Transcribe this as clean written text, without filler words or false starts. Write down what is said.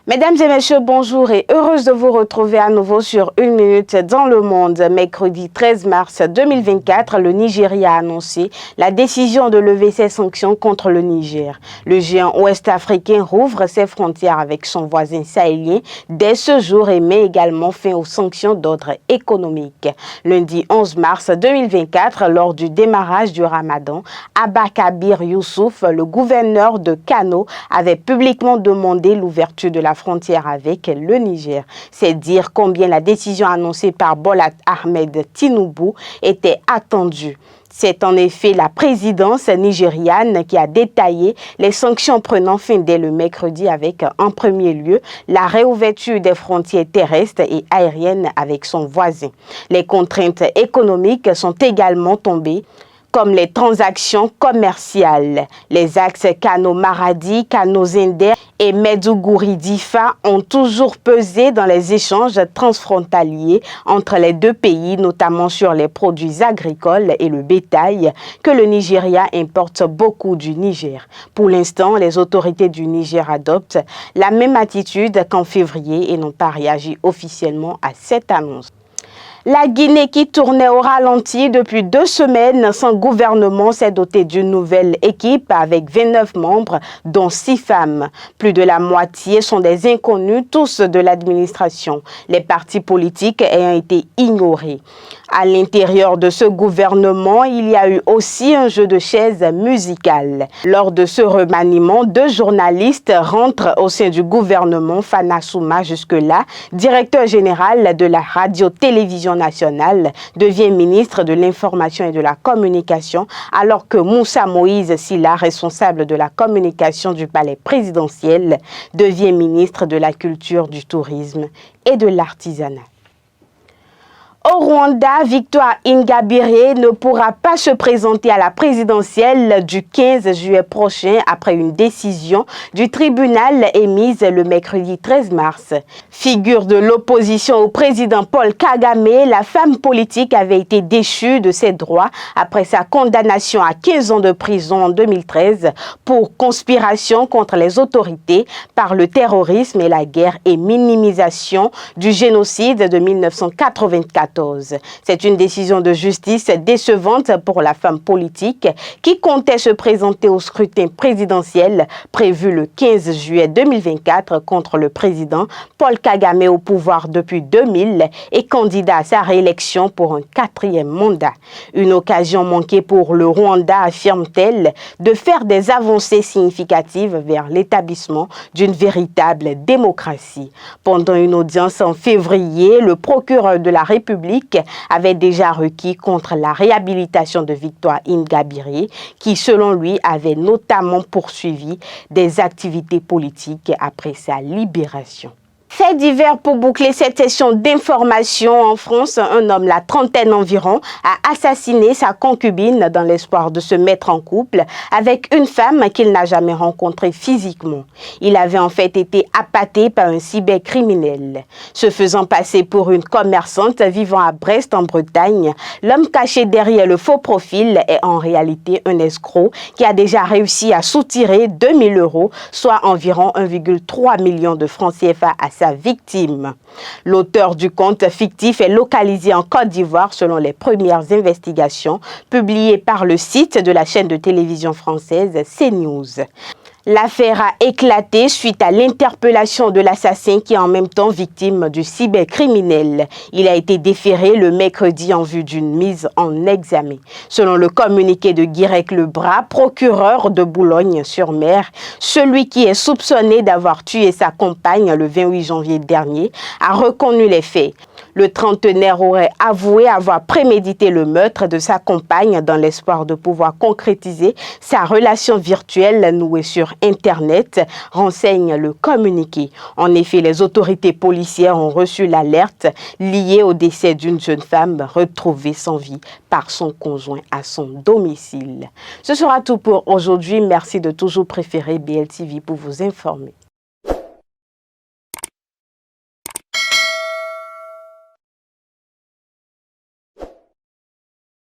Mesdames et messieurs, bonjour et heureuse de vous retrouver à nouveau sur Une Minute dans le Monde. Mercredi 13 mars 2024, le Nigeria a annoncé la décision de lever ses sanctions contre le Niger. Le géant ouest-africain rouvre ses frontières avec son voisin sahélien dès ce jour et met également fin aux sanctions d'ordre économique. Lundi 11 mars 2024, lors du démarrage du Ramadan, Abba Kabir Youssouf, le gouverneur de Kano, avait publiquement demandé l'ouverture de la frontière avec le Niger. C'est dire combien la décision annoncée par Bola Ahmed Tinubu était attendue. C'est en effet la présidence nigériane qui a détaillé les sanctions prenant fin dès le mercredi avec, en premier lieu, la réouverture des frontières terrestres et aériennes avec son voisin. Les contraintes économiques sont également tombées, comme les transactions commerciales. Les axes Kano-Maradi, Kano-Zinder et Maiduguri-Difa ont toujours pesé dans les échanges transfrontaliers entre les deux pays, notamment sur les produits agricoles et le bétail que le Nigeria importe beaucoup du Niger. Pour l'instant, les autorités du Niger adoptent la même attitude qu'en février et n'ont pas réagi officiellement à cette annonce. La Guinée, qui tournait au ralenti depuis 2 semaines sans gouvernement, s'est dotée d'une nouvelle équipe avec 29 membres, dont 6 femmes. Plus de la moitié sont des inconnus, tous de l'administration, les partis politiques ayant été ignorés. À l'intérieur de ce gouvernement, il y a eu aussi un jeu de chaises musicales. Lors de ce remaniement, 2 journalistes rentrent au sein du gouvernement. Fana Souma, jusque-là directeur général de la radio-télévision nationale, devient ministre de l'Information et de la Communication, alors que Moussa Moïse Silla, responsable de la communication du palais présidentiel, devient ministre de la Culture, du Tourisme et de l'Artisanat. Au Rwanda, Victoire Ingabire ne pourra pas se présenter à la présidentielle du 15 juillet prochain après une décision du tribunal émise le mercredi 13 mars. Figure de l'opposition au président Paul Kagame, la femme politique avait été déchue de ses droits après sa condamnation à 15 ans de prison en 2013 pour conspiration contre les autorités par le terrorisme et la guerre et minimisation du génocide de 1994. C'est une décision de justice décevante pour la femme politique qui comptait se présenter au scrutin présidentiel prévu le 15 juillet 2024 contre le président Paul Kagame au pouvoir depuis 2000 et candidat à sa réélection pour un 4e mandat. Une occasion manquée pour le Rwanda, affirme-t-elle, de faire des avancées significatives vers l'établissement d'une véritable démocratie. Pendant une audience en février, le procureur de la République avait déjà requis contre la réhabilitation de Victoire Ingabire, qui, selon lui, avait notamment poursuivi des activités politiques après sa libération. Faits divers pour boucler cette session d'information. En France, un homme, la trentaine environ, a assassiné sa concubine dans l'espoir de se mettre en couple avec une femme qu'il n'a jamais rencontrée physiquement. Il avait en fait été appâté par un cybercriminel. Se faisant passer pour une commerçante vivant à Brest en Bretagne, l'homme caché derrière le faux profil est en réalité un escroc qui a déjà réussi à soutirer 2000 €, soit environ 1,3 million de francs CFA à sa victime. L'auteur du compte fictif est localisé en Côte d'Ivoire selon les premières investigations publiées par le site de la chaîne de télévision française CNews. L'affaire a éclaté suite à l'interpellation de l'assassin qui est en même temps victime du cybercriminel. Il a été déféré le mercredi en vue d'une mise en examen. Selon le communiqué de Guirec Lebras, procureur de Boulogne-sur-Mer, celui qui est soupçonné d'avoir tué sa compagne le 28 janvier dernier a reconnu les faits. Le trentenaire aurait avoué avoir prémédité le meurtre de sa compagne dans l'espoir de pouvoir concrétiser sa relation virtuelle nouée sur Internet, renseigne le communiqué. En effet, les autorités policières ont reçu l'alerte liée au décès d'une jeune femme retrouvée sans vie par son conjoint à son domicile. Ce sera tout pour aujourd'hui. Merci de toujours préférer BLTV pour vous informer.